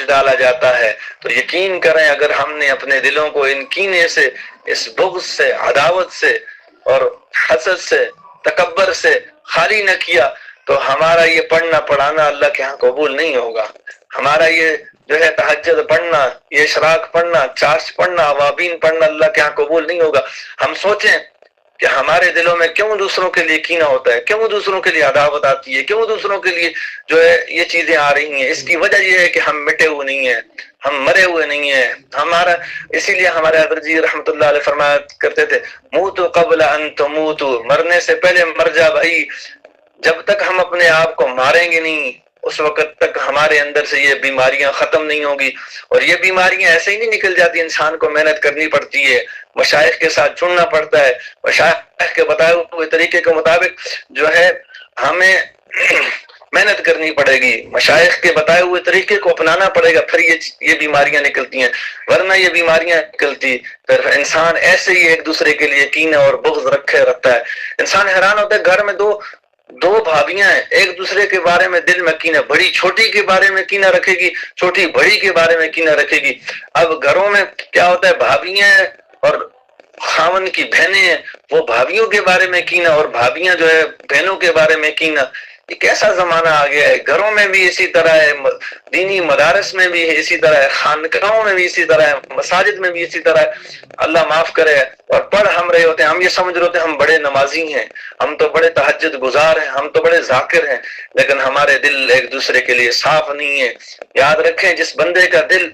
بوجھ ڈالا جاتا ہے، تو یقین کریں اگر ہم نے اپنے دلوں کو ان کینے سے، اس بغض سے، عداوت سے اور حسد سے، تکبر سے خالی نہ کیا تو ہمارا یہ پڑھنا پڑھانا اللہ کے ہاں قبول نہیں ہوگا۔ ہمارا یہ جو ہے تہجد پڑھنا، یہ اشراق پڑھنا، چاشت پڑھنا، اوابین پڑھنا اللہ کے ہاں قبول نہیں ہوگا۔ ہم سوچیں کہ ہمارے دلوں میں کیوں دوسروں کے لیے کینہ ہوتا ہے، کیوں دوسروں کے لیے عداوت آتی ہے، کیوں دوسروں کے لیے جو ہے یہ چیزیں آ رہی ہیں۔ اس کی وجہ یہ ہے کہ ہم مٹے ہوئے نہیں ہیں، ہم مرے ہوئے نہیں ہیں ہمارا۔ اسی لیے ہمارے حضرت جی رحمت اللہ علیہ فرمایا کرتے تھے موتوا قبل ان تموتوا، مرنے سے پہلے مر جا بھائی۔ جب تک ہم اپنے آپ کو ماریں گے نہیں اس وقت تک ہمارے اندر سے یہ بیماریاں ختم نہیں ہوگی۔ اور یہ بیماریاں ایسے ہی نہیں نکل جاتی، انسان کو محنت کرنی پڑتی ہے، مشائخ کے ساتھ جڑنا پڑتا ہے، مشائخ کے بتائے ہوئے طریقے کے مطابق جو ہے ہمیں محنت کرنی پڑے گی، مشائخ کے بتائے ہوئے طریقے کو اپنانا پڑے گا، پھر یہ بیماریاں نکلتی ہیں، ورنہ یہ بیماریاں نکلتی پھر انسان ایسے ہی ایک دوسرے کے لیے کینہ اور بغض رکھے رکھتا ہے۔ انسان حیران ہوتا ہے، گھر میں دو بھابیاں ہیں، ایک دوسرے کے بارے میں دل میں کینہ، بڑی چھوٹی کے بارے میں کینہ رکھے گی، چھوٹی بڑی کے بارے میں کینہ رکھے گی۔ اب گھروں میں کیا ہوتا ہے، بھابیاں ہیں اور خاون کی بہنیں ہیں، وہ بھابیوں کے بارے میں کینہ اور بھابیاں جو ہے بہنوں کے بارے میں کینہ۔ یہ کیسا زمانہ آ گیا ہے، گھروں میں بھی اسی طرح ہے، دینی مدارس میں بھی اسی طرح ہے، خانقاہوں میں بھی اسی طرح ہے، مساجد میں بھی اسی طرح ہے۔ اللہ معاف کرے، اور پڑھ ہم رہے ہوتے ہیں، ہم یہ سمجھ رہے ہوتے ہیں ہم بڑے نمازی ہیں، ہم تو بڑے تہجد گزار ہیں، ہم تو بڑے ذاکر ہیں، لیکن ہمارے دل ایک دوسرے کے لیے صاف نہیں ہے۔ یاد رکھیں جس بندے کا دل،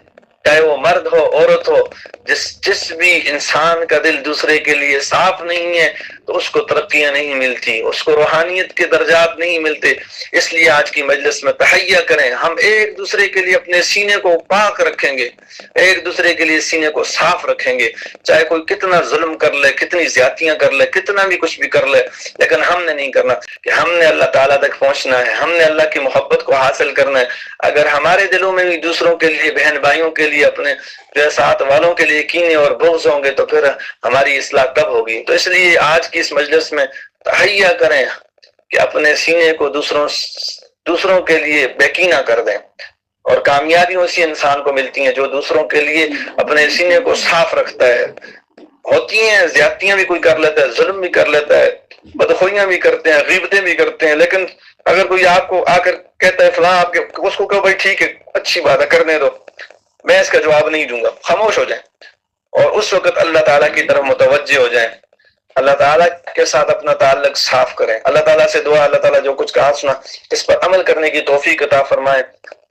چاہے وہ مرد ہو عورت ہو، جس بھی انسان کا دل دوسرے کے لیے صاف نہیں ہے تو اس کو ترقیاں نہیں ملتی، اس کو روحانیت کے درجات نہیں ملتے۔ اس لیے آج کی مجلس میں تہیہ کریں، ہم ایک دوسرے کے لیے اپنے سینے کو پاک رکھیں گے، ایک دوسرے کے لیے سینے کو صاف رکھیں گے، چاہے کوئی کتنا ظلم کر لے، کتنی زیادتیاں کر لے، کتنا بھی کچھ بھی کر لے، لیکن ہم نے نہیں کرنا کہ ہم نے اللہ تعالیٰ تک پہنچنا ہے، ہم نے اللہ کی محبت کو حاصل کرنا ہے۔ اگر ہمارے دلوں میں بھی دوسروں کے لیے، بہن بھائیوں کے لیے، اپنے جو ساتھ والوں کے لیے کینے اور بغض ہوں گے تو پھر ہماری اصلاح کب ہوگی؟ تو اس لیے آج کی اس مجلس میں تہیہ کریں کہ اپنے سینے کو دوسروں کے لیے بیکینہ کر دیں، اور کامیابیاں اسی انسان کو ملتی ہیں جو دوسروں کے لیے اپنے سینے کو صاف رکھتا ہے۔ ہوتی ہیں زیادتیاں بھی کوئی کر لیتا ہے، ظلم بھی کر لیتا ہے، بدخوئیاں بھی کرتے ہیں، غیبتیں بھی کرتے ہیں، لیکن اگر کوئی آپ کو آ کر کہتا ہے فلاں آپ کے، اس کو کہو بھائی ٹھیک ہے اچھی بات ہے کرنے دو، میں اس کا جواب نہیں دوں گا، خاموش ہو جائیں، اور اس وقت اللہ تعالیٰ کی طرف متوجہ ہو جائیں، اللہ تعالیٰ کے ساتھ اپنا تعلق صاف کریں۔ اللہ تعالیٰ سے دعا، اللہ تعالیٰ جو کچھ کہا سنا اس پر عمل کرنے کی توفیق عطا فرمائے،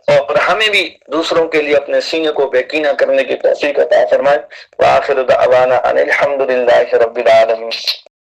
اور ہمیں بھی دوسروں کے لیے اپنے سینے کو بیکینہ کرنے کی توفیق عطا فرمائے۔ وآخر دعوانا ان الحمد للہ رب العالمین۔